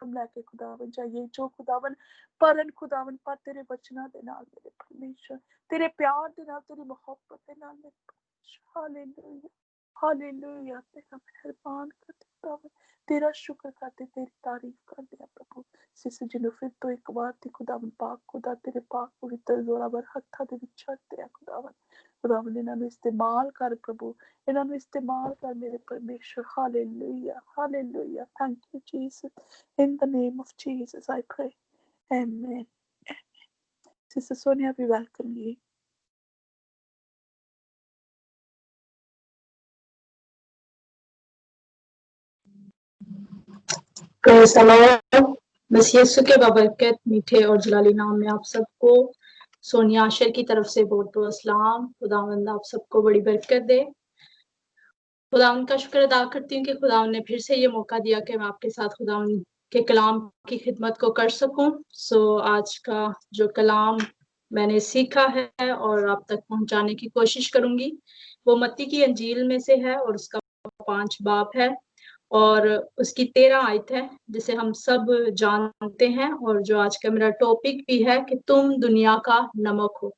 जोखम लेके खुदावन जाइए, जो खुदावन परन खुदावन पर तेरे वचना दे नाल मेरे परमेश्वर, तेरे प्यार दे नाल, तेरी मोहब्बत दे नाल मेरे परमेश्वर। Hallelujah, hallelujah. तेरा मेहरबान कर खुदावन, तेरा शुक्र करते, तेरी तारीफ करते हैं प्रभु। सिस जिन्हों फिर तो एक बार ते खुदावन पाक खुदा तेरे पाक पवित्र जोरावर हत्था दे विच छड्डते हैं खुदावन। खुदावन इन्हां नूं इस्तेमाल कर प्रभु, इन्हां नूं इस्तेमाल कर मेरे परमेश्वर। Hallelujah, hallelujah. Thank you Jesus, in the name of Jesus I pray, amen. Sister Sonia, we welcome you. सलाम बस यीशु के बाबरकत मीठे और जलाली नाम में आप सबको सोनिया आशर की तरफ से बहुत बहुत सलाम। खुदावंद आप सबको बड़ी बरकत दे। खुदावंद का शुक्र अदा करती हूँ कि खुदावंद ने फिर से ये मौका दिया कि मैं आपके साथ खुदावंद के कलाम की खिदमत को कर सकूं। आज का जो कलाम मैंने सीखा है और आप तक पहुंचाने की कोशिश करूंगी वो मत्ती की अंजील में से है और उसका 5 बाब है और उसकी 13 आयत है जिसे हम सब जानते हैं और जो आज का मेरा टॉपिक भी है कि तुम दुनिया का नमक हो।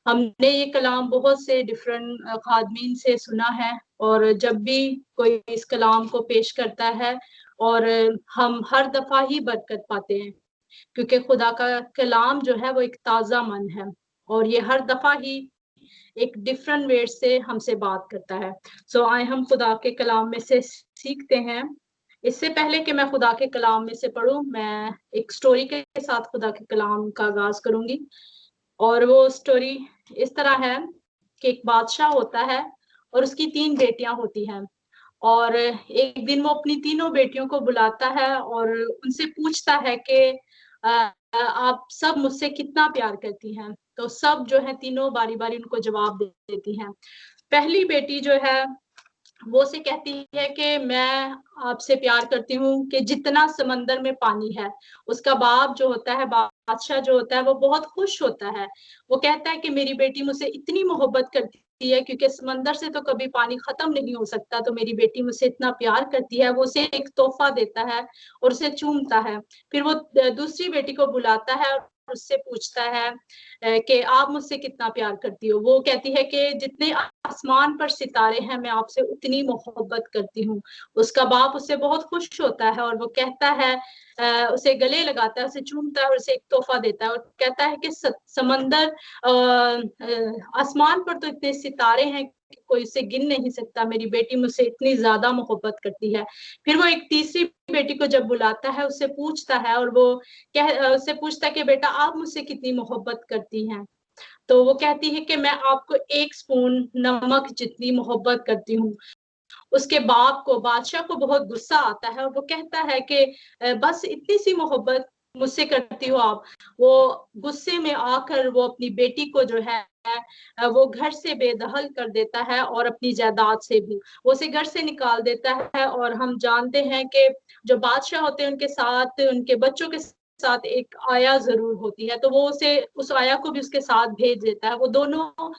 हमने ये कलाम बहुत से डिफरेंट खादमीन से सुना है और जब भी कोई इस कलाम को पेश करता है और हम हर दफा ही बरकत पाते हैं क्योंकि खुदा का कलाम जो है वो एक ताजा मन है और ये हर दफा ही एक डिफरेंट वे से हमसे बात करता है। आए हम खुदा के कलाम में से सीखते हैं। इससे पहले कि मैं खुदा के कलाम में से पढ़ूं, मैं एक स्टोरी के साथ खुदा के कलाम का आगाज करूंगी और वो स्टोरी इस तरह है कि एक बादशाह होता है और उसकी 3 बेटियां होती हैं और एक दिन वो अपनी तीनों बेटियों को बुलाता है और उनसे पूछता है कि आप सब मुझसे कितना प्यार करती हैं। तो सब जो है तीनों बारी बारी उनको जवाब देती हैं। पहली बेटी जो है वो उसे कहती है कि मैं आपसे प्यार करती हूँ कि जितना समंदर में पानी है। उसका बाप जो होता है, बादशाह जो होता है, वो बहुत खुश होता है। वो कहता है कि मेरी बेटी मुझसे इतनी मोहब्बत करती है क्योंकि समंदर से तो कभी पानी खत्म नहीं हो सकता, तो मेरी बेटी मुझसे इतना प्यार करती है। वो उसे एक तोहफा देता है और उसे चूमता है। फिर वो दूसरी बेटी को बुलाता है और उससे पूछता है कि आप मुझसे कितना प्यार करती हो। वो कहती है कि जितने आसमान पर सितारे हैं मैं आपसे उतनी मोहब्बत करती हूँ। उसका बाप उससे बहुत खुश होता है और वो कहता है, उसे गले लगाता है, उसे चूमता है और उसे एक तोहफा देता है और कहता है कि समंदर आसमान पर तो इतने सितारे हैं कि कोई उसे गिन नहीं सकता, मेरी बेटी मुझसे इतनी ज्यादा मोहब्बत करती है। फिर वो एक तीसरी बेटी को जब बुलाता है उससे पूछता है और वो उससे पूछता है कि बेटा आप मुझसे कितनी मोहब्बत करती हैं। तो वो कहती है कि मैं आपको 1 स्पून नमक जितनी मोहब्बत करती हूँ। उसके बाप को, बादशाह को बहुत गुस्सा आता है और वो कहता है कि बस इतनी सी मोहब्बत मुझसे करती हो आप। वो गुस्से में आकर वो अपनी बेटी को जो है वो घर से बेदखल कर देता है और अपनी जायदाद से भी वो उसे घर से निकाल देता है। और हम जानते हैं कि जो बादशाह होते हैं उनके साथ उनके बच्चों के साथ एक आया जरूर होती है, तो वो उसे उस आया को भी उसके साथ भेज देता है। वो दोनों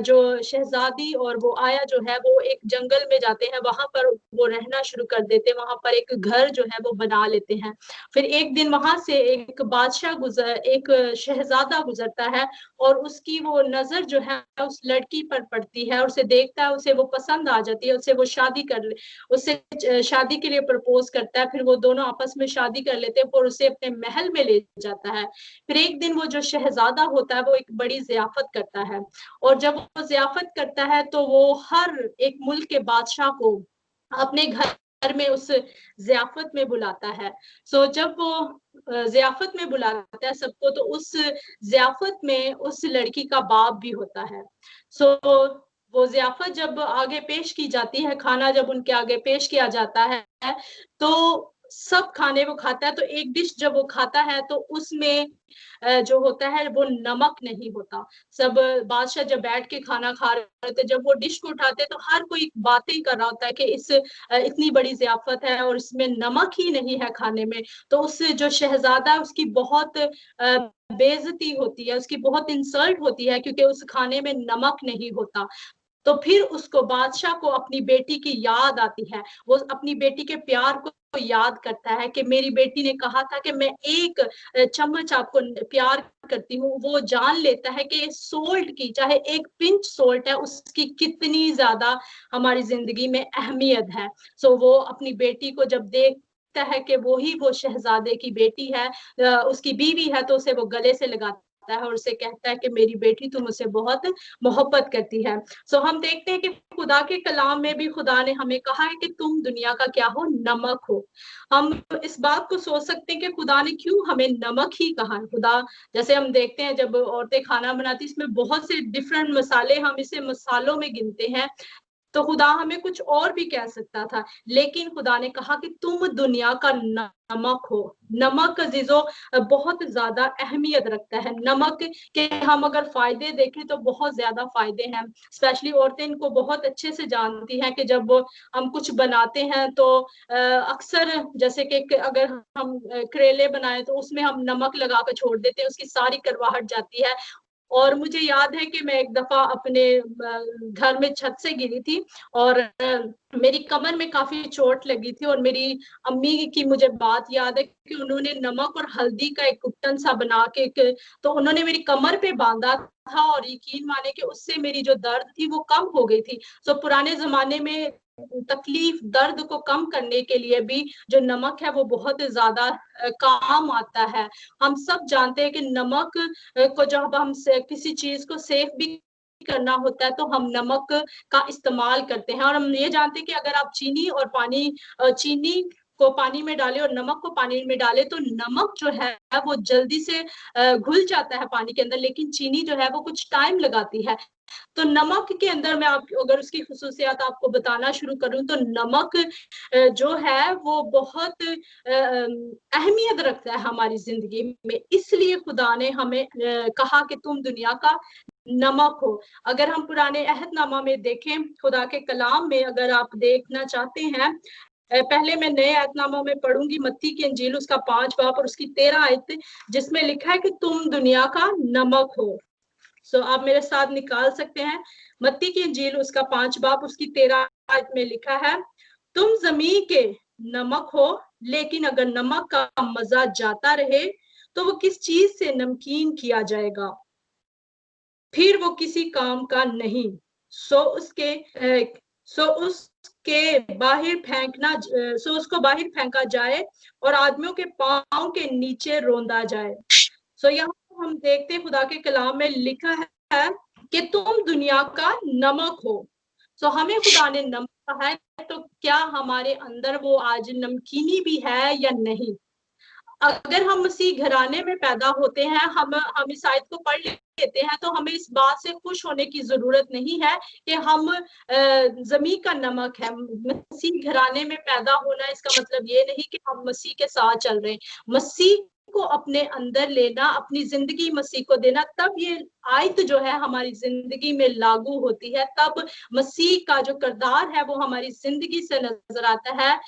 जो शहजादी और वो आया जो है वो एक जंगल में जाते हैं, वहां पर वो रहना शुरू कर देते हैं, वहां पर एक घर जो है वो बना लेते हैं। फिर एक दिन वहां से एक बादशाह एक शहजादा गुजरता है और उसकी वो नजर जो है उस लड़की पर पड़ती है और उसे देखता है, उसे वो पसंद आ जाती है, उससे वो उससे शादी के लिए प्रपोज करता है। फिर वो दोनों आपस में शादी कर लेते हैं और उसे अपने महल में ले जाता है। फिर एक दिन वो जो शहजादा होता है वो एक बड़ी जियाफत करता है और जब वो जियाफत करता है तो वो हर एक मुल्क के बादशाह को अपने घर में उस जियाफत में बुलाता है। जब वो जियाफत में बुलाता है सबको, तो उस जियाफत में उस लड़की का बाप भी होता है। वो जियाफत जब आगे पेश की जाती है, खाना जब उनके आगे पेश किया जाता है तो सब खाने वो खाता है। तो एक डिश जब वो खाता है तो उसमें जो होता है वो नमक नहीं होता। सब बादशाह जब बैठ के खाना खा रहे थे, जब वो डिश को उठाते तो हर कोई बातें कर रहा होता है कि इस इतनी बड़ी जियाफत है और इसमें नमक ही नहीं है खाने में। तो उस जो शहजादा है उसकी बहुत बेइज्जती होती है, उसकी बहुत इंसल्ट होती है क्योंकि उस खाने में नमक नहीं होता। तो फिर उसको बादशाह को अपनी बेटी की याद आती है, वो अपनी बेटी के प्यार को याद करता है कि मेरी बेटी ने कहा था कि मैं एक चम्मच आपको प्यार करती हूँ। वो जान लेता है कि सोल्ट की, चाहे एक पिंच सोल्ट है, उसकी कितनी ज्यादा हमारी जिंदगी में अहमियत है। सो वो अपनी बेटी को जब देखता है कि वो शहजादे की बेटी है, उसकी बीवी है, तो उसे वो गले से लगाता है और उसे कहता है कि मेरी बेटी तुम मुझसे बहुत मोहब्बत करती है। सो हम देखते हैं कि खुदा के कलाम में भी खुदा ने हमें कहा है कि तुम दुनिया का क्या हो, नमक हो। हम इस बात को सोच सकते हैं कि खुदा ने क्यों हमें नमक ही कहा है। खुदा, जैसे हम देखते हैं जब औरतें खाना बनाती, इसमें बहुत से डिफरेंट मसाले, हम इसे मसालों में गिनते हैं, तो खुदा हमें कुछ और भी कह सकता था, लेकिन खुदा ने कहा कि तुम दुनिया का नमक हो। नमक अजीजों बहुत ज्यादा अहमियत रखता है। नमक के हम अगर फायदे देखें तो बहुत ज्यादा फायदे हैं। स्पेशली औरतें इनको बहुत अच्छे से जानती हैं कि जब हम कुछ बनाते हैं तो अक्सर, जैसे कि अगर हम करेले बनाए तो उसमें हम नमक लगा कर छोड़ देते हैं, उसकी सारी करवाहट जाती है। और मुझे याद है कि मैं एक दफा अपने घर में छत से गिरी थी और मेरी कमर में काफी चोट लगी थी, और मेरी अम्मी की मुझे बात याद है कि उन्होंने नमक और हल्दी का एक कुट्टन सा बना के तो उन्होंने मेरी कमर पे बांधा था, और यकीन माने कि उससे मेरी जो दर्द थी वो कम हो गई थी। सो पुराने जमाने में तकलीफ, दर्द को कम करने के लिए भी जो नमक है वो बहुत ज्यादा काम आता है। हम सब जानते हैं कि नमक को जब हम किसी चीज को सेफ भी करना होता है तो हम नमक का इस्तेमाल करते हैं। और हम ये जानते हैं कि अगर आप चीनी और पानी, चीनी को पानी में डाले और नमक को पानी में डाले तो नमक जो है वो जल्दी से घुल जाता है पानी के अंदर, लेकिन चीनी जो है वो कुछ टाइम लगाती है। तो नमक के अंदर मैं आप अगर उसकी खुसूसियात आपको बताना शुरू करूं तो नमक जो है वो बहुत अहमियत रखता है हमारी जिंदगी में। इसलिए खुदा ने हमें कहा कि तुम दुनिया का नमक हो। अगर हम पुराने अहदनामा में देखें, खुदा के कलाम में अगर आप देखना चाहते हैं, पहले मैं नए अहदनामा में पढ़ूंगी मत्ती की इंजील उसका 5 बाब और उसकी 13 आयत, जिसमें लिखा है कि तुम दुनिया का नमक हो। सो आप मेरे साथ निकाल सकते हैं, मत्ती की इंजील उसका 5 बाब उसकी 13 आयत में लिखा है, तुम जमीन के नमक हो, लेकिन अगर नमक का मजा जाता रहे तो वो किस चीज से नमकीन किया जाएगा, फिर वो किसी काम का नहीं, सो उसके बाहर फेंकना, सो उसको बाहर फेंका जाए और आदमियों के पांव के नीचे रोंदा जाए। सो यहाँ हम देखते हैं खुदा के कलाम में लिखा है कि तुम दुनिया का नमक हो। सो हमें खुदा ने नमक कहा है, तो क्या हमारे अंदर वो आज नमकीनी भी है या नहीं? अगर हम मसीह घराने में पैदा होते हैं, हम इस आयत को पढ़ लेते हैं, तो हमें इस बात से खुश होने की जरूरत नहीं है कि हम जमीन का नमक है। मसीह घराने में पैदा होना इसका मतलब ये नहीं कि हम मसीह के साथ चल रहे हैं। मसीह को अपने अंदर लेना, अपनी जिंदगी मसीह को देना, तब ये आयत जो है हमारी जिंदगी में लागू होती है, तब मसीह का जो किरदार है वो हमारी जिंदगी से नजर आता है,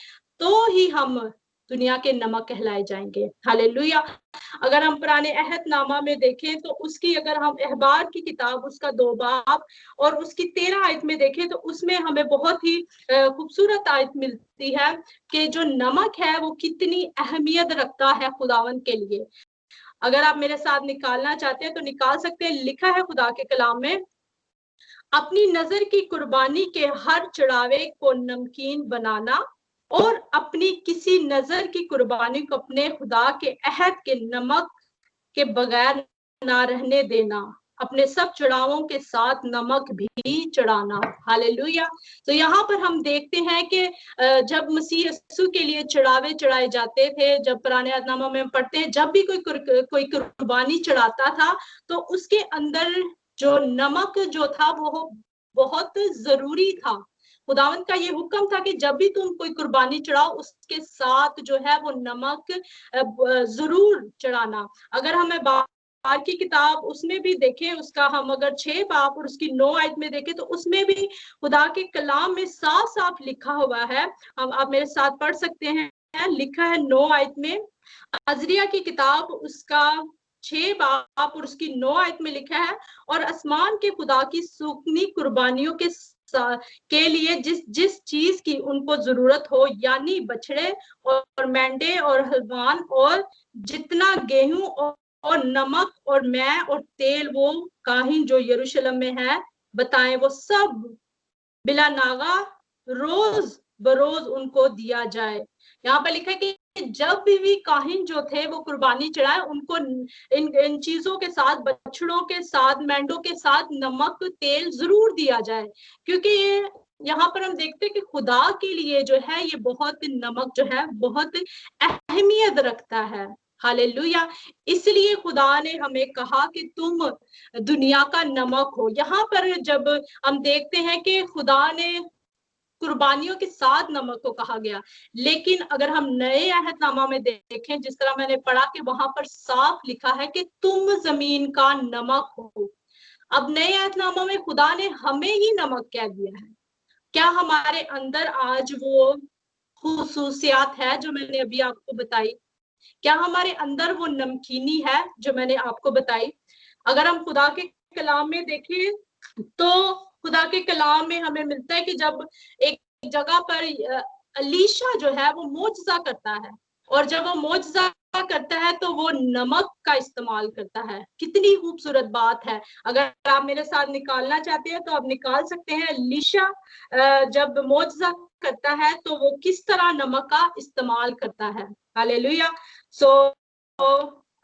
तो ही हम दुनिया के नमक कहलाए जाएंगे। हालेलुया। अगर हम पुराने अहदनामा में देखें तो उसकी, अगर हम अहबार की किताब उसका 2 बाब और उसकी 13 आयत में देखें तो उसमें हमें बहुत ही खूबसूरत आयत मिलती है कि जो नमक है वो कितनी अहमियत रखता है खुदावन के लिए। अगर आप मेरे साथ निकालना चाहते हैं तो निकाल सकते हैं। लिखा है खुदा के कलाम में, अपनी नजर की कुर्बानी के हर चढ़ावे को नमकीन बनाना और अपनी किसी नजर की कुर्बानी को अपने खुदा के अहद के नमक के बगैर ना रहने देना, अपने सब चढ़ावों के साथ नमक भी चढ़ाना। हालेलुया। तो यहाँ पर हम देखते हैं कि जब मसीह यीशु के लिए चढ़ावे चढ़ाए जाते थे, जब पुराने अहदनामा में पढ़ते हैं, जब भी कोई कुर्बानी चढ़ाता था तो उसके अंदर जो नमक जो था वो बहुत जरूरी था। खुदावंत का ये हुक्म था कि जब भी तुम कोई कुर्बानी चढ़ाओ उसके साथ जो है वो नमक जरूर चढ़ाना। अगर हमें बार की किताब उसमें भी देखें, उसका हम अगर 6 बाब और उसकी 9 आयत में देखें तो उसमें भी खुदा के कलाम में साफ साफ लिखा हुआ है। हम आप मेरे साथ पढ़ सकते हैं, लिखा है 9 आयत में, अजरिया की किताब उसका 6 बाब और उसकी 9 आयत में लिखा है, और आसमान के खुदा की सूखनी कुर्बानियों के लिए जिस जिस चीज की उनको जरूरत हो, यानी बछड़े और मेंढे और हलवान और जितना गेहूं और नमक और मैं और तेल, वो काहिन जो यरूशलेम में है बताएं, वो सब बिला नागा रोज बरोज उनको दिया जाए। यहाँ पर लिखा है कि जब भी काहिन जो थे वो कुर्बानी चढ़ाए, उनको इन चीजों के साथ, बछड़ों के साथ, मेंढों के साथ नमक तेल जरूर दिया जाए, क्योंकि ये यहाँ पर हम देखते हैं कि खुदा के लिए जो है ये बहुत, नमक जो है बहुत अहमियत रखता है। हालेलुया। इसलिए खुदा ने हमें कहा कि तुम दुनिया का नमक हो। यहाँ पर जब हम देखते हैं कि खुदा ने कुर्बानियों के साथ नमक को कहा गया, लेकिन अगर हम नए अहदनामा में देखें, जिस तरह मैंने पढ़ा कि वहां पर साफ लिखा है कि तुम जमीन का नमक हो। अब नए अहदनामा में खुदा ने हमें ही नमक कह दिया है। क्या हमारे अंदर आज वो खुसूसियात है जो मैंने अभी आपको बताई? क्या हमारे अंदर वो नमकीनी है जो मैंने आपको बताई? अगर हम खुदा के कलाम में देखें तो खुदा के कलाम में हमें मिलता है कि जब एक जगह पर अलीशा जो है वो मोजज़ा करता है, और जब वो मोजज़ा करता है तो वो नमक का इस्तेमाल करता है। कितनी खूबसूरत बात है। अगर आप मेरे साथ निकालना चाहते हैं तो आप निकाल सकते हैं। अलीशा जब मोजज़ा करता है तो वो किस तरह नमक का इस्तेमाल करता है। हालेलुया। सो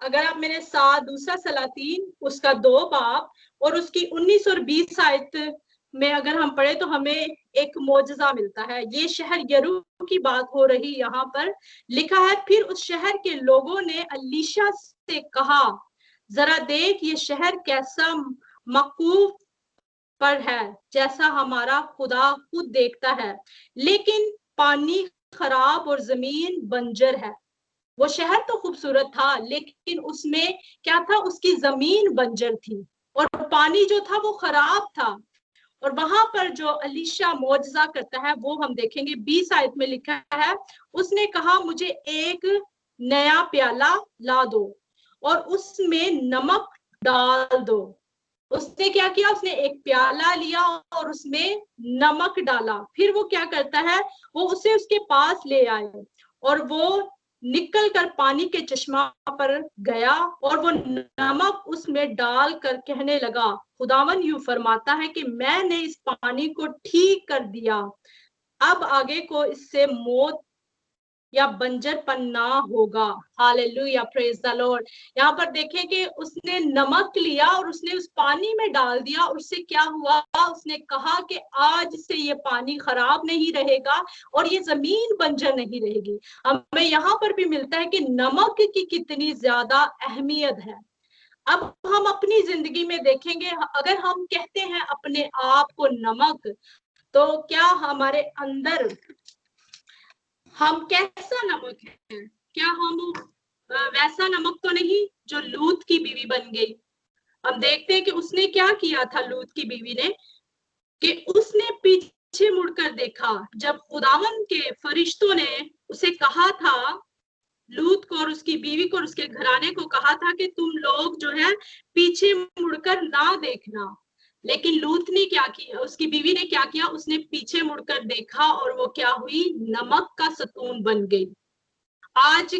अगर आप मेरे साथ दूसरा सलातीन उसका 2 बाब और उसकी 19 और 20 आयत में अगर हम पढ़े तो हमें एक मोजज़ा मिलता है। ये शहर यरीहो की बात हो रही, यहाँ पर लिखा है, फिर उस शहर के लोगों ने अलीशा से कहा, जरा देख ये शहर कैसा मकूफ पर है, जैसा हमारा खुदा खुद देखता है, लेकिन पानी खराब और जमीन बंजर है। वो शहर तो खूबसूरत था, लेकिन उसमें क्या था, उसकी जमीन बंजर थी और पानी जो था वो खराब था। और वहां पर जो अलीशा मोजज़ा करता है वो हम देखेंगे 20 आयत में लिखा है, उसने कहा मुझे एक नया प्याला ला दो और उसमें नमक डाल दो। उसने क्या किया, उसने एक प्याला लिया और उसमें नमक डाला। फिर वो क्या करता है, वो उसे उसके पास ले आए और वो निकल कर पानी के चश्मा पर गया और वो नमक उसमें डाल कर कहने लगा, खुदावन यूं फरमाता है कि मैंने इस पानी को ठीक कर दिया, अब आगे को इससे मौत या बंजरपन ना होगा। Hallelujah, praise the Lord. यहाँ पर देखें कि उसने नमक लिया और उसने उस पानी में डाल दिया, और उससे क्या हुआ, उसने कहा कि आज से ये पानी खराब नहीं रहेगा और ये जमीन बंजर नहीं रहेगी। हमें यहाँ पर भी मिलता है कि नमक की कितनी ज्यादा अहमियत है। अब हम अपनी जिंदगी में देखेंगे, अगर हम कहते हैं अपने आप को नमक, तो क्या हमारे अंदर हम कैसा नमक है? क्या हम वैसा नमक तो नहीं जो लूत की बीवी बन गई? हम देखते हैं कि उसने क्या किया था, लूत की बीवी ने, कि उसने पीछे मुड़कर देखा जब खुदावन के फरिश्तों ने उसे कहा था, लूत को और उसकी बीवी को और उसके घराने को कहा था कि तुम लोग जो है पीछे मुड़कर ना देखना। लेकिन लूत ने क्या किया, उसकी बीवी ने क्या किया, उसने पीछे मुड़कर देखा और वो क्या हुई, नमक का सतून बन गई। आज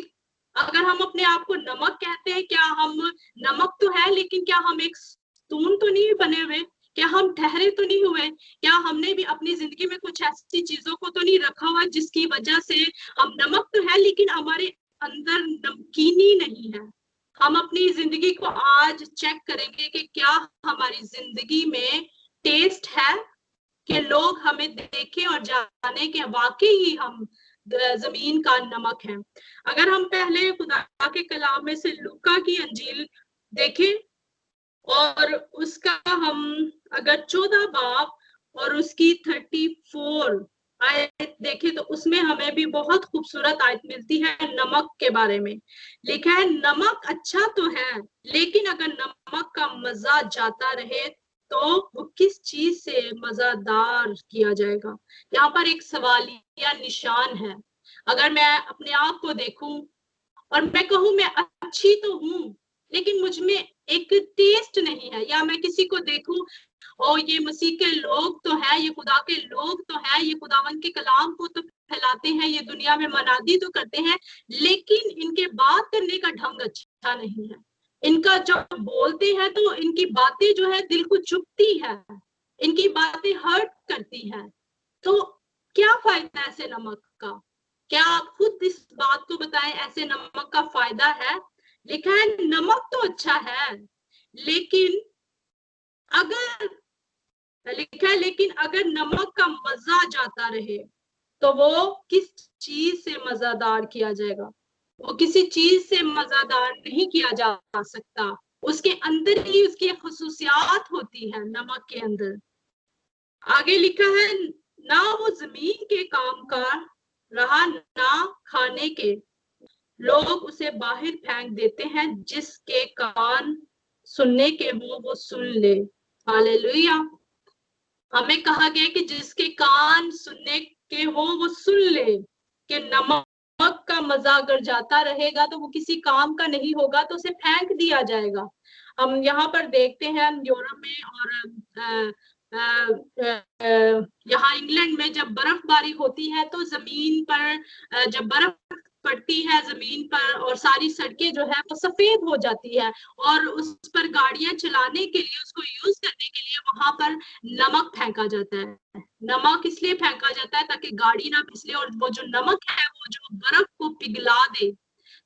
अगर हम अपने आप को नमक कहते हैं, क्या हम नमक तो है, लेकिन क्या हम एक सतून तो नहीं बने हुए? क्या हम ठहरे तो नहीं हुए? क्या हमने भी अपनी जिंदगी में कुछ ऐसी चीजों को तो नहीं रखा हुआ जिसकी वजह से हम, नमक तो है लेकिन हमारे अंदर नमकीनी नहीं है? हम अपनी जिंदगी को आज चेक करेंगे कि क्या हमारी जिंदगी में टेस्ट है, कि लोग हमें देखें और जाने कि वाकई ही हम जमीन का नमक है। अगर हम पहले खुदा के कलाम में से लूका की अंजील देखें और उसका हम अगर 14 बाब और उसकी 34 आयत देखें तो उसमें हमें भी बहुत खूबसूरत आयत मिलती है नमक के बारे में। लिखा है, नमक अच्छा तो है, लेकिन अगर नमक का मजा जाता रहे तो वो किस चीज से मजादार किया जाएगा? यहाँ पर एक सवालिया निशान है। अगर मैं अपने आप को देखूं और मैं कहूं मैं अच्छी तो हूं, लेकिन मुझ में एक टेस्ट नहीं है, या मैं किसी को देखूं और ये मसीह के लोग तो है, ये खुदा के लोग तो है, ये खुदावन के कलाम को तो फैलाते हैं, ये दुनिया में मनादी तो करते हैं, लेकिन इनके बात करने का ढंग अच्छा नहीं है। इनका जब बोलते हैं तो इनकी बातें जो है दिल को चुभती है, इनकी बातें हर्ट करती हैं। तो क्या फायदा ऐसे नमक का? क्या आप खुद इस बात को बताएं, ऐसे नमक का फायदा है? लिखा है नमक तो अच्छा है, लेकिन अगर लिखा है लेकिन अगर नमक का मजा जाता रहे तो वो किस चीज से मजादार किया जाएगा? वो किसी चीज से मजादार नहीं किया जा सकता। उसके अंदर ही उसकी खसूसियात होती है नमक के अंदर। आगे लिखा है ना वो जमीन के काम का रहा, ना खाने के, लोग उसे बाहर फेंक देते हैं। जिसके कान सुनने के हो वो सुन ले। हालेलुया। हमें कहा गया कि जिसके कान सुनने के हो वो सुन ले, कि नमक का मजा अगर जाता रहेगा तो वो किसी काम का नहीं होगा, तो उसे फेंक दिया जाएगा। हम यहाँ पर देखते हैं यूरोप में और यहाँ इंग्लैंड में जब बर्फबारी होती है तो जमीन पर जब बर्फ पड़ती है जमीन पर और सारी सड़कें जो है वो सफेद हो जाती है, और उस पर गाड़ियां चलाने के लिए, उसको यूज करने के लिए वहां पर नमक फेंका जाता है। नमक इसलिए फेंका जाता है ताकि गाड़ी ना फिसले, और वो जो नमक है वो जो बर्फ को पिघला दे।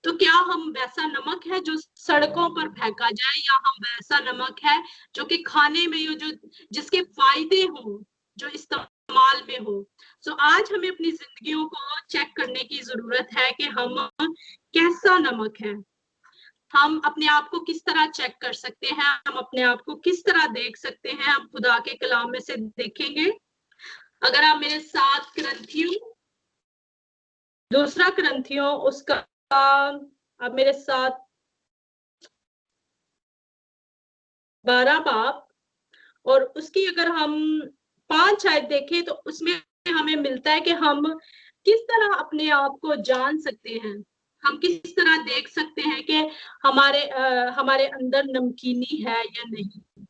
तो क्या हम वैसा नमक है जो सड़कों पर फेंका जाए, या हम वैसा नमक है जो कि खाने में हो, जो जिसके फायदे हो, जो इस्तेमाल में हो? सो आज हमें अपनी जिंदगियों को चेक करने की जरूरत है कि हम कैसा नमक है। हम अपने आप को किस तरह चेक कर सकते हैं, हम अपने आप को किस तरह देख सकते हैं, हम खुदा के कलाम में से देखेंगे। अगर आप मेरे साथ ग्रंथियों, दूसरा ग्रंथियों उसका, आप मेरे साथ 12 बाब और उसकी अगर हम 5 आयत देखें तो उसमें हमें मिलता है कि हम किस तरह अपने आप को जान सकते हैं, हम किस तरह देख सकते हैं कि हमारे अंदर नमकीनी है या नहीं।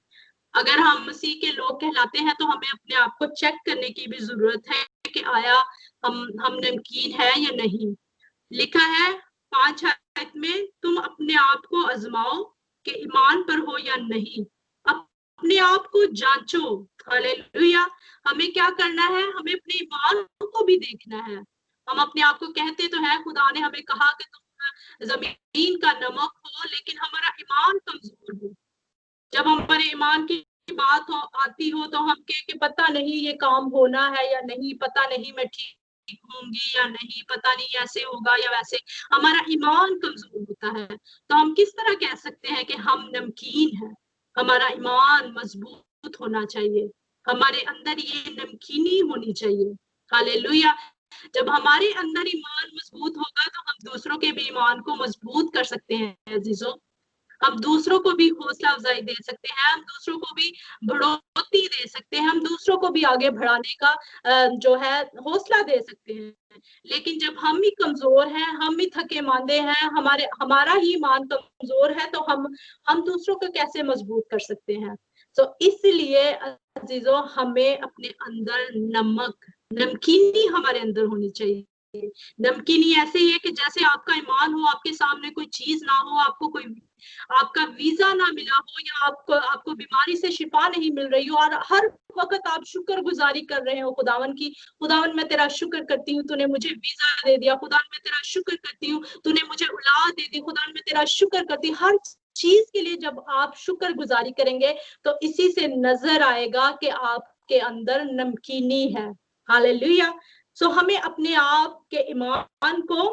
अगर हम मसीह के लोग कहलाते हैं तो हमें अपने आप को चेक करने की भी जरूरत है कि आया हम नमकीन है या नहीं। लिखा है 5 आयत में, तुम अपने आप को आजमाओ कि ईमान पर हो या नहीं, अपने आप को जांचो। हालेलुया। हमें क्या करना है? हमें अपने ईमान को भी देखना है। हम अपने आप को कहते तो है, खुदा ने हमें कहा कि तुम जमीन का नमक हो, लेकिन हमारा ईमान कमजोर हो। जब हमारे ईमान की बात आती हो तो हम कह के पता नहीं ये काम होना है या नहीं, पता नहीं मैं ठीक होंगी या नहीं, पता नहीं ऐसे होगा या वैसे, हमारा ईमान कमजोर होता है। तो हम किस तरह कह सकते हैं कि हम नमकीन हैं? हमारा ईमान मजबूत होना चाहिए, हमारे अंदर ये नमकीनी होनी चाहिए। हालेलुया। जब हमारे अंदर ईमान मजबूत होगा तो हम दूसरों के भी ईमान को मजबूत कर सकते हैं अजीजों। हम दूसरों को भी हौसला अफजाई दे सकते हैं, हम दूसरों को भी बढ़ोतरी दे सकते हैं, हम दूसरों को भी आगे बढ़ाने का जो है हौसला दे सकते हैं। लेकिन जब हम ही कमजोर हैं, हम ही थके मांदे हैं, हमारा ही ईमान कमजोर है, तो हम दूसरों को कैसे मजबूत कर सकते हैं? तो इसलिए अजीजों हमें अपने अंदर नमकीनी हमारे अंदर होनी चाहिए। नमकीनी ऐसे ही है कि जैसे आपका ईमान हो, आपके सामने कोई चीज ना हो, आपका वीजा ना मिला हो, या आपको बीमारी से शिफा नहीं मिल रही हो, और हर वक्त आप शुक्रगुजारी कर रहे हो खुदावन की, खुदावन मैं तेरा शुक्र करती हूँ तूने मुझे वीजा दे दिया, खुदावन मैं तेरा शुक्र करती हूँ तूने मुझे औलाद दे दी, खुदावन मैं तेरा शुक्र करती हूँ। हर चीज के लिए जब आप शुक्रगुजारी करेंगे तो इसी से नजर आएगा कि आपके अंदर नमकीनी है। हालेलुया। सो हमें अपने आप के ईमान को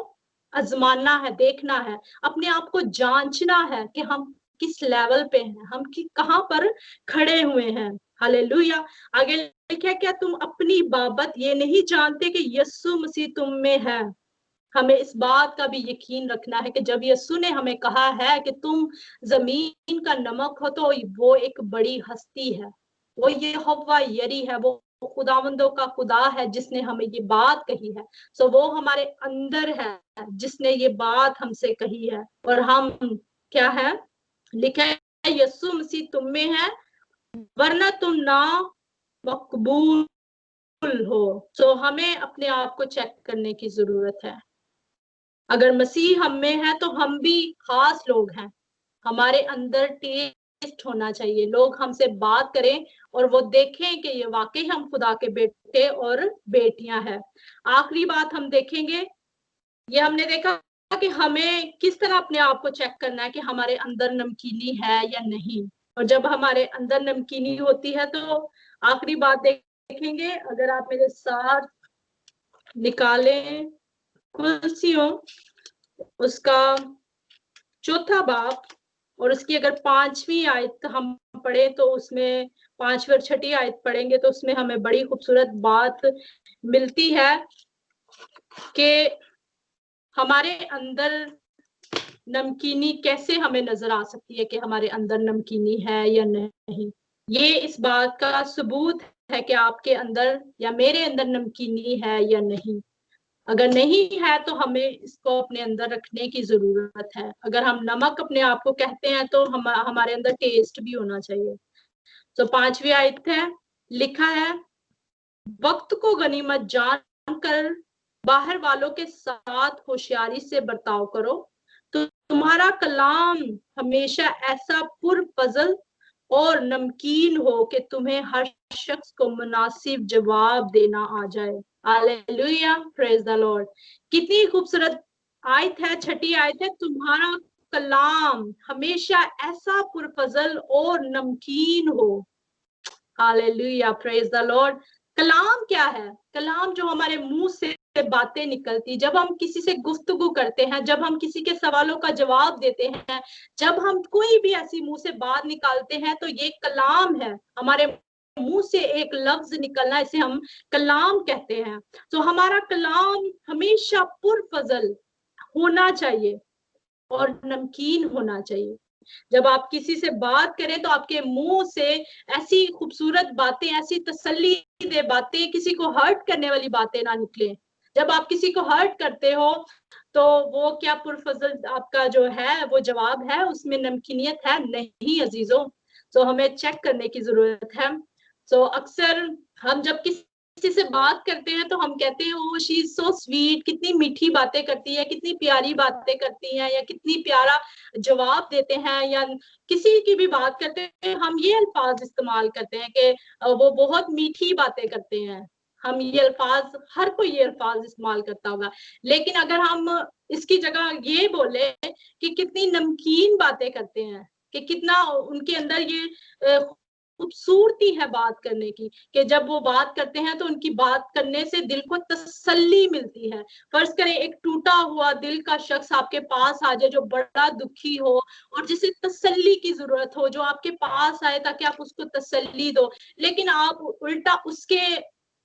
आजमाना है, देखना है, अपने आप को जांचना है कि हम किस लेवल पे हैं, हम कहां पर खड़े हुए हैं। हालेलुया। आगे लिखा है, क्या तुम अपनी बाबत ये नहीं जानते कि यीशु मसीह तुम में है? हमें इस बात का भी यकीन रखना है कि जब यीशु ने हमें कहा है कि तुम जमीन का नमक हो, तो वो एक बड़ी हस्ती है, वो यहोवा यरी है, वो खुदावंदों का खुदा है जिसने हमें ये बात कही है। सो वो हमारे अंदर है जिसने ये बात हमसे कही है, और हम क्या है? लिखा है यीशु मसीह तुम में है, वरना तुम ना मकबूल हो। तो हमें अपने आप को चेक करने की जरूरत है। अगर मसीह हम में है तो हम भी खास लोग हैं। हमारे अंदर टेस्ट होना चाहिए, लोग हमसे बात करें और वो देखें कि ये वाकई हम खुदा के बेटे और बेटियां हैं। आखिरी बात हम देखेंगे, ये हमने देखा कि हमें किस तरह अपने आप को चेक करना है कि हमारे अंदर नमकीनी है या नहीं। और जब हमारे अंदर नमकीनी होती है तो आखिरी बात देखेंगे, अगर आप मेरे साथ निकालें कुलसियों उसका 4 बाब और उसकी अगर 5वीं आयत हम पढ़े तो उसमें 5वीं और 6ठी आयत पढ़ेंगे तो उसमें हमें बड़ी खूबसूरत बात मिलती है कि हमारे अंदर नमकीनी कैसे हमें नजर आ सकती है कि हमारे अंदर नमकीनी है या नहीं। ये इस बात का सबूत है कि आपके अंदर या मेरे अंदर नमकीनी है या नहीं। अगर नहीं है तो हमें इसको अपने अंदर रखने की जरूरत है। अगर हम नमक अपने आप को कहते हैं तो हमारे अंदर टेस्ट भी होना चाहिए। तो 5वीं आयत है, लिखा है वक्त को गनीमत जानकर बाहर वालों के साथ होशियारी से बर्ताव करो, तो तुम्हारा कलाम हमेशा ऐसा पुरफजल और नमकीन हो कि तुम्हें हर शख्स को मुनासिब जवाब देना आ जाए। Hallelujah, praise the Lord. कितनी खूबसूरत आयत है, 6ठी आयत है, तुम्हारा कलाम हमेशा ऐसा पुरफजल और नमकीन हो। Hallelujah, praise the lord. कलाम क्या है? कलाम जो हमारे मुंह से बातें निकलती, जब हम किसी से गुफ्तगू करते हैं, जब हम किसी के सवालों का जवाब देते हैं, जब हम कोई भी ऐसी मुंह से बात निकालते हैं तो ये कलाम है। हमारे मुंह से एक लफ्ज निकलना, इसे हम कलाम कहते हैं। तो हमारा कलाम हमेशा पुरफजल होना चाहिए और नमकीन होना चाहिए। जब आप किसी से बात करें तो आपके मुंह से ऐसी खूबसूरत बातें, ऐसी तसल्ली दे बातें, किसी को हर्ट करने वाली बातें ना निकले। जब आप किसी को हर्ट करते हो तो वो क्या पुरफजल आपका जो है वो जवाब है, उसमें नमकीनियत है? नहीं अजीजों। तो हमें चेक करने की जरूरत है। तो अक्सर हम जब किसी से बात करते हैं तो हम कहते हैं oh she is so sweet, कितनी मीठी बातें करती है, कितनी प्यारी बातें करती है, या कितनी प्यारा जवाब देते हैं, या किसी की भी बात करते हैं हम ये अल्फाज इस्तेमाल करते हैं कि वो बहुत मीठी बातें करते हैं। हम ये अल्फाज, हर कोई ये अल्फाज इस्तेमाल करता होगा। लेकिन अगर हम इसकी जगह ये बोले कि कितनी नमकीन बातें करते हैं, कि कितना उनके अंदर ये खूबसूरती है बात करने की, कि जब वो बात करते हैं तो उनकी बात करने से दिल को तसल्ली मिलती है। फर्ज करें एक टूटा हुआ दिल का शख्स आपके पास आ जाए जो बड़ा दुखी हो और जिसे तसल्ली की जरूरत हो, जो आपके पास आए ताकि आप उसको तसल्ली दो, लेकिन आप उल्टा उसके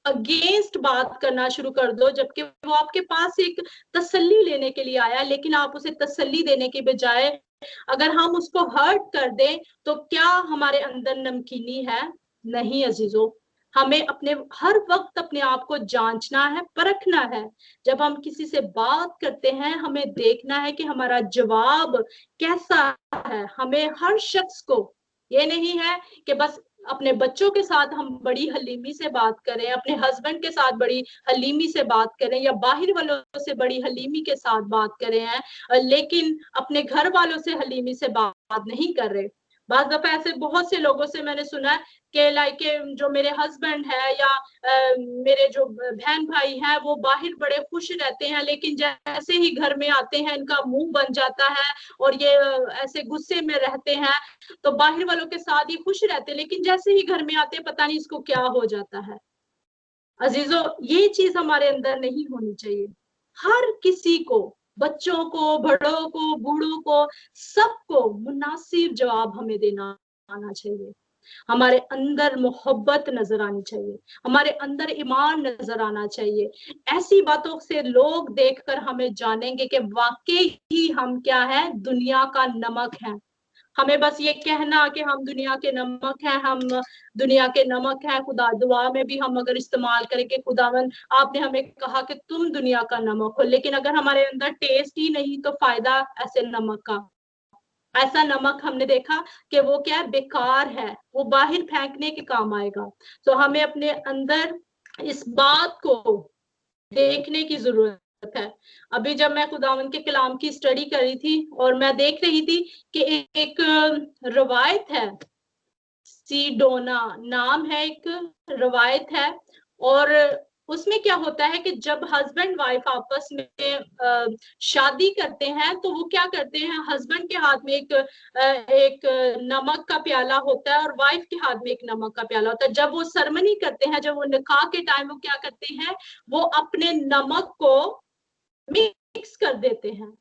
अगेंस्ट बात करना शुरू कर दो, जबकि वो आपके पास एक तसल्ली लेने के लिए आया, लेकिन आप उसे तसल्ली देने के बजाय अगर हम उसको हर्ट कर दें तो क्या हमारे अंदर नमकीनी है? नहीं अजीजों। हमें अपने हर वक्त अपने आप को जांचना है, परखना है। जब हम किसी से बात करते हैं हमें देखना है कि हमारा जवाब कैसा है। हमें हर शख्स को, ये नहीं है कि बस अपने बच्चों के साथ हम बड़ी हलीमी से बात करें, अपने हस्बैंड के साथ बड़ी हलीमी से बात करें, या बाहर वालों से बड़ी हलीमी के साथ बात करें हैं, लेकिन अपने घर वालों से हलीमी से बात नहीं कर रहे। बाज़ दफा ऐसे बहुत से लोगों से मैंने सुना है कि लाइक जो मेरे हस्बैंड है या मेरे जो बहन भाई हैं वो बाहर बड़े खुश रहते हैं, लेकिन जैसे ही घर में आते हैं इनका मुंह बन जाता है और ये ऐसे गुस्से में रहते हैं। तो बाहर वालों के साथ ही खुश रहते, लेकिन जैसे ही घर में आते हैं पता नहीं इसको क्या हो जाता है। अजीजों, ये चीज हमारे अंदर नहीं होनी चाहिए। हर किसी को, बच्चों को, बड़ों को, बूढ़ों को, सबको मुनासिब जवाब हमें देना आना चाहिए। हमारे अंदर मोहब्बत नजर आनी चाहिए, हमारे अंदर ईमान नजर आना चाहिए। ऐसी बातों से लोग देखकर हमें जानेंगे कि वाकई ही हम क्या है, दुनिया का नमक है। हमें बस ये कहना कि हम दुनिया के नमक हैं, हम दुनिया के नमक हैं, खुदा दुआ में भी हम अगर इस्तेमाल करें कि खुदावन आपने हमें कहा कि तुम दुनिया का नमक हो, लेकिन अगर हमारे अंदर टेस्ट ही नहीं तो फायदा ऐसे नमक का। ऐसा नमक हमने देखा कि वो क्या है, बेकार है, वो बाहर फेंकने के काम आएगा। तो हमें अपने अंदर इस बात को देखने की जरूरत है। अभी जब मैं खुदावन के कलाम की स्टडी कर रही थी और मैं देख रही थी कि एक रवायत है, सीडोना नाम है, एक रवायत है, और उसमें क्या होता है कि जब हस्बैंड वाइफ आपस में शादी करते हैं तो वो क्या करते हैं, हस्बैंड के हाथ में एक नमक का प्याला होता है और वाइफ के हाथ में एक नमक का प्याला होता है। जब वो सरमनी करते हैं, जब वो निकाह के टाइम वो क्या करते हैं, वो अपने नमक को मिक्स कर देते हैं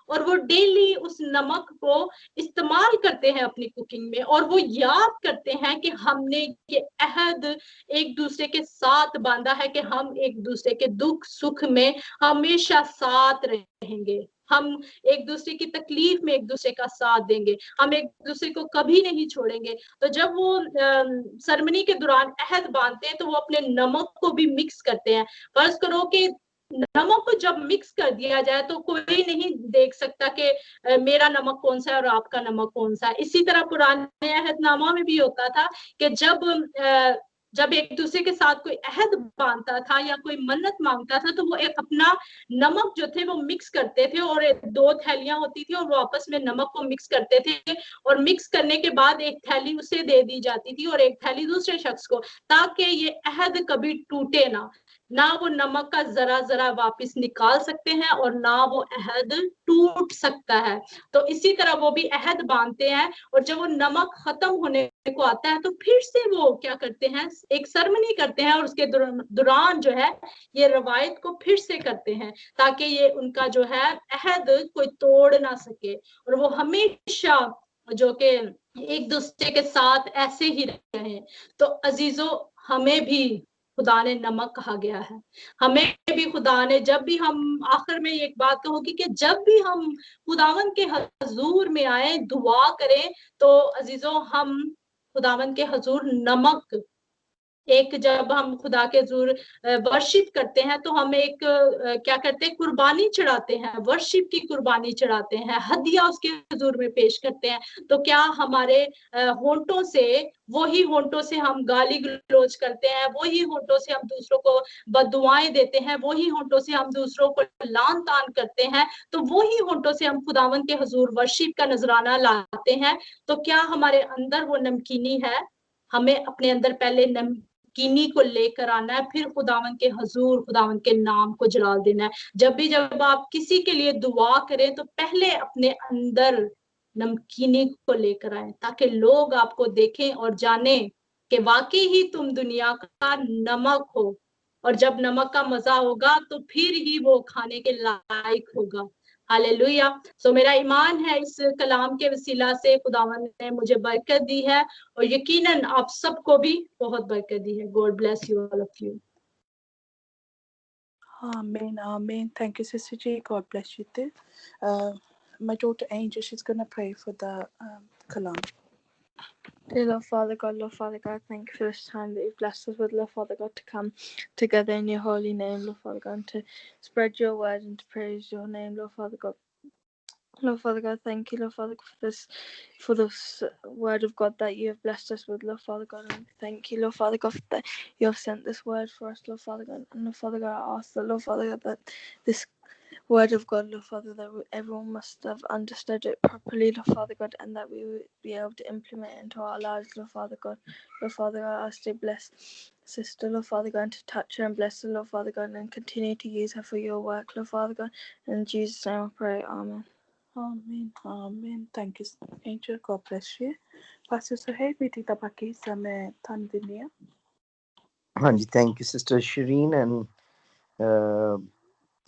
और वो डेली उस नमक को इस्तेमाल करते हैं अपनी कुकिंग में, और वो याद करते हैं कि हमने ये अहद एक दूसरे के साथ बांधा है कि हम एक दूसरे के दुख सुख में हमेशा साथ रहेंगे, हम एक दूसरे की तकलीफ में एक दूसरे का साथ देंगे, हम एक दूसरे को कभी नहीं छोड़ेंगे। तो जब वो सरमनी के दौरान अहद बांधते हैं तो वो अपने नमक को भी मिक्स करते हैं। फर्ज करो कि नमक को जब मिक्स कर दिया जाए तो कोई नहीं देख सकता कि मेरा नमक कौन सा है और आपका नमक कौन सा है। इसी तरह पुराने अहदनामा में भी होता था कि जब एक दूसरे के साथ कोई अहद बांधता था या कोई मन्नत मांगता था तो वो एक अपना नमक जो थे वो मिक्स करते थे, और दो थैलियां होती थी और वो आपस में नमक को मिक्स करते थे, और मिक्स करने के बाद एक थैली उसे दे दी जाती थी और एक थैली दूसरे शख्स को, ताकि ये अहद कभी टूटे ना वो नमक का जरा जरा वापस निकाल सकते हैं और ना वो अहद टूट सकता है। तो इसी तरह वो भी अहद बांधते हैं, और जब वो नमक खत्म होने को आता है तो फिर से वो क्या करते हैं, एक सरमनी करते हैं और उसके दौरान जो है ये रवायत को फिर से करते हैं, ताकि ये उनका जो है अहद कोई तोड़ ना सके और वो हमेशा जो कि एक दूसरे के साथ ऐसे ही रहे। तो अजीजों, हमें भी खुदा ने नमक कहा गया है, हमें भी खुदा ने, जब भी हम, आखिर में एक बात कहूंगी कि जब भी हम खुदावन के हजूर में आए दुआ करें तो अजीजों हम खुदावन के हजूर नमक, एक जब हम खुदा के हजूर वर्शिप करते हैं तो हम एक क्या करते हैं, कुर्बानी चढ़ाते हैं, वर्शिप की कुर्बानी चढ़ाते हैं, हदिया उसके हजूर में पेश करते हैं। तो क्या हमारे होंठों से, वही होंठों से हम गाली गलौज करते हैं, वही होंठों से हम दूसरों को बददुआएं देते हैं, वही होंठों से हम दूसरों को लान तान करते हैं, तो वही होंठों से हम खुदावन के हजूर वर्शिप का नजराना लाते हैं, तो क्या हमारे अंदर वो नमकीनी है? हमें अपने अंदर पहले नमकीनी को लेकर आना है, फिर खुदावन के हजूर खुदावन के नाम को जलाल देना है। जब आप किसी के लिए दुआ करें तो पहले अपने अंदर नमकीनी को लेकर आए, ताकि लोग आपको देखें और जाने कि वाकई ही तुम दुनिया का नमक हो, और जब नमक का मजा होगा तो फिर ही वो खाने के लायक होगा। हालेलुया। सो मेरा ईमान है इस कलाम के वसीला से खुदावन ने मुझे बरकत दी है, और यकीनन आप सबको भी बहुत बरकत दी है। God bless you all of you. Amen, amen. Thank you, Sister G. God bless you too. My daughter Angel, she's going to pray for the Kalam. Dear Lord Father God, thank you for this time that you've blessed us with, Lord Father God, to come together in your holy name, Lord Father God, and to spread your word and to praise your name, Lord Father God. Lord Father God, thank you, Lord Father God, for this word of God that you have blessed us with, Lord Father God, and thank you, Lord Father God, that you have sent this word for us, Lord Father God, and Lord Father God, I ask that, Lord Father God, that this word of God, Lord Father, that everyone must have understood it properly, Lord Father God, and that we will be able to implement it into our lives, Lord Father God. Lord Father God, I ask to bless Sister, Lord Father God, and to touch her and bless her, Lord Father God, and continue to use her for your work, Lord Father God. In Jesus' name I pray, Amen. Amen, amen. Thank you, Angel. God bless you. Pastor Suhail, बेटी तबाकी समय थान दिनिया. हाँ जी, thank you sister Shareen and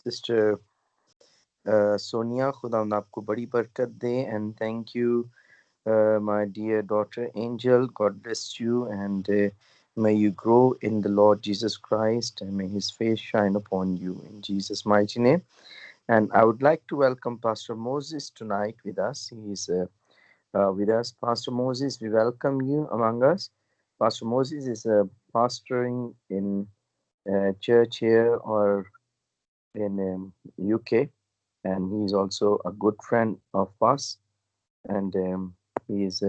sister Sonia, खुदा आपको बड़ी बरकत दे, and thank you my dear daughter Angel. God bless you, and may you grow in the Lord Jesus Christ, and may his face shine upon you in Jesus' mighty name. And I would like to welcome Pastor Moses tonight with us. He is with us. Pastor Moses, we welcome you among us. Pastor Moses is pastoring in church here or in UK, and he is also a good friend of us. and he is